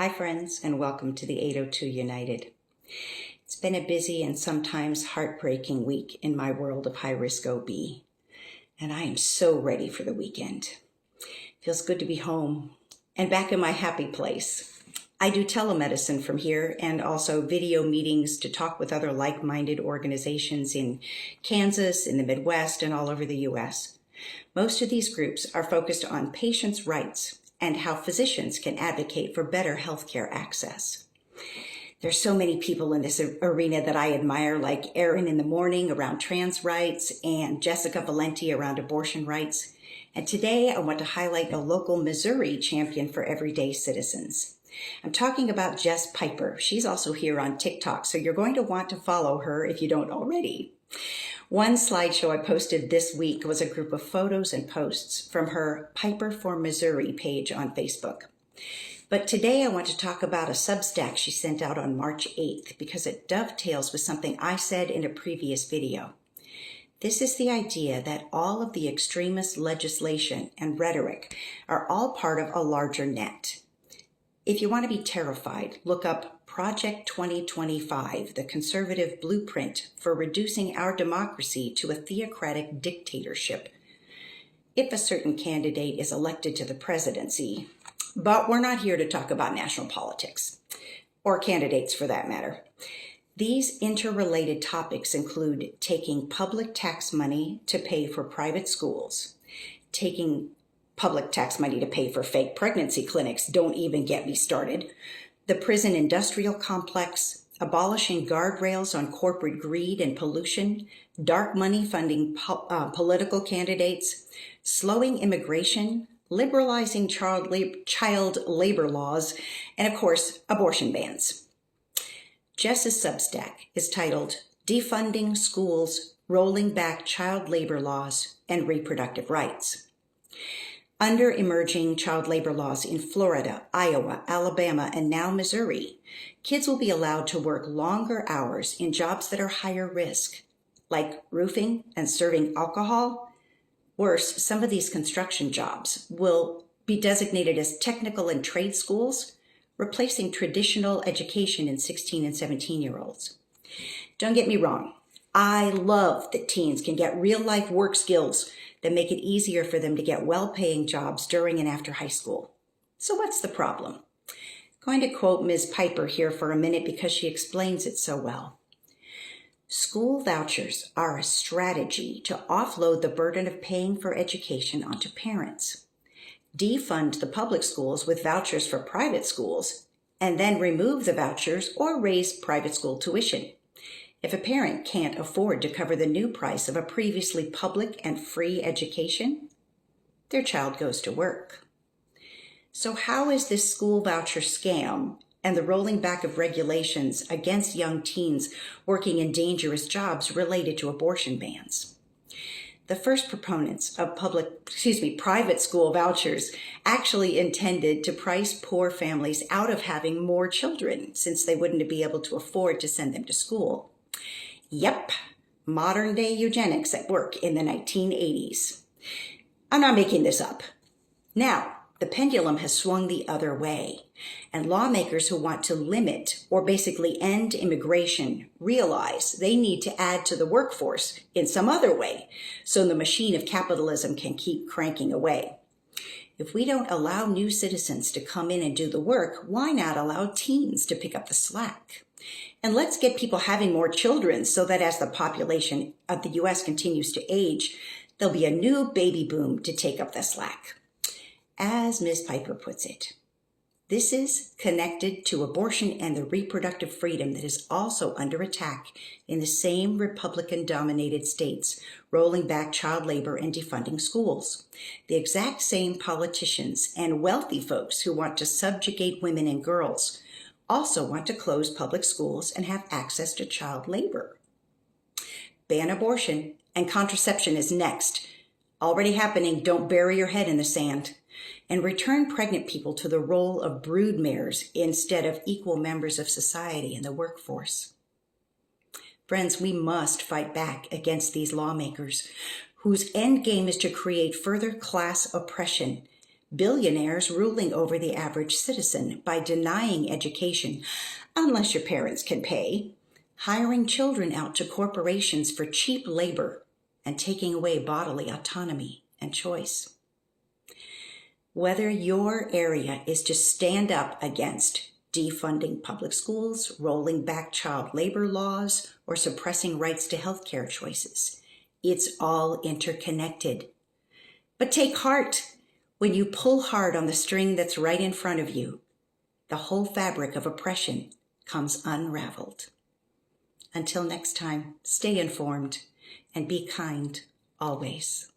Hi friends, and welcome to the 802 United. It's been a busy and sometimes heartbreaking week in my world of high-risk OB, and I am so ready for the weekend. Feels good to be home and back in my happy place. I do telemedicine from here and also video meetings to talk with other like-minded organizations in Kansas, in the Midwest, and all over the U.S. Most of these groups are focused on patients' rights and how physicians can advocate for better healthcare access. There's so many people in this arena that I admire, like Erin in the morning around trans rights and Jessica Valenti around abortion rights. And today I want to highlight a local Missouri champion for everyday citizens. I'm talking about Jess Piper. She's also here on TikTok, so you're going to want to follow her if you don't already. One slideshow I posted this week was a group of photos and posts from her Piper for Missouri page on Facebook. But today I want to talk about a substack she sent out on March 8th because it dovetails with something I said in a previous video. This is the idea that all of the extremist legislation and rhetoric are all part of a larger net. If you want to be terrified, look up Project 2025, the conservative blueprint for reducing our democracy to a theocratic dictatorship, if a certain candidate is elected to the presidency. But we're not here to talk about national politics, or candidates for that matter. These interrelated topics include taking public tax money to pay for private schools, taking public tax money to pay for fake pregnancy clinics, don't even get me started, the prison industrial complex, abolishing guardrails on corporate greed and pollution, dark money funding political candidates, slowing immigration, liberalizing child labor laws, and of course, abortion bans. Jess's Substack is titled Defunding Schools, Rolling Back Child Labor Laws and Reproductive Rights. Under emerging child labor laws in Florida, Iowa, Alabama, and now Missouri, kids will be allowed to work longer hours in jobs that are higher risk, like roofing and serving alcohol. Worse, some of these construction jobs will be designated as technical and trade schools, replacing traditional education in 16 and 17-year-olds. Don't get me wrong. I love that teens can get real-life work skills that make it easier for them to get well-paying jobs during and after high school. So what's the problem? I'm going to quote Ms. Piper here for a minute because she explains it so well. School vouchers are a strategy to offload the burden of paying for education onto parents. Defund the public schools with vouchers for private schools, and then remove the vouchers or raise private school tuition. If a parent can't afford to cover the new price of a previously public and free education, their child goes to work. So how is this school voucher scam and the rolling back of regulations against young teens working in dangerous jobs related to abortion bans? The first proponents of private school vouchers actually intended to price poor families out of having more children since they wouldn't be able to afford to send them to school. Yep, modern-day eugenics at work in the 1980s. I'm not making this up. Now, the pendulum has swung the other way, and lawmakers who want to limit or basically end immigration realize they need to add to the workforce in some other way so the machine of capitalism can keep cranking away. If we don't allow new citizens to come in and do the work, why not allow teens to pick up the slack? And let's get people having more children so that as the population of the U.S. continues to age, there'll be a new baby boom to take up the slack. As Ms. Piper puts it, this is connected to abortion and the reproductive freedom that is also under attack in the same Republican-dominated states, rolling back child labor and defunding schools. The exact same politicians and wealthy folks who want to subjugate women and girls also want to close public schools and have access to child labor. Ban abortion and contraception is next. Already happening, don't bury your head in the sand. And return pregnant people to the role of broodmares instead of equal members of society in the workforce. Friends, we must fight back against these lawmakers whose end game is to create further class oppression billionaires ruling over the average citizen by denying education unless your parents can pay, hiring children out to corporations for cheap labor, and taking away bodily autonomy and choice. Whether your area is to stand up against defunding public schools, rolling back child labor laws, or suppressing rights to healthcare choices, it's all interconnected. But take heart. When you pull hard on the string that's right in front of you, the whole fabric of oppression comes unraveled. Until next time, stay informed and be kind always.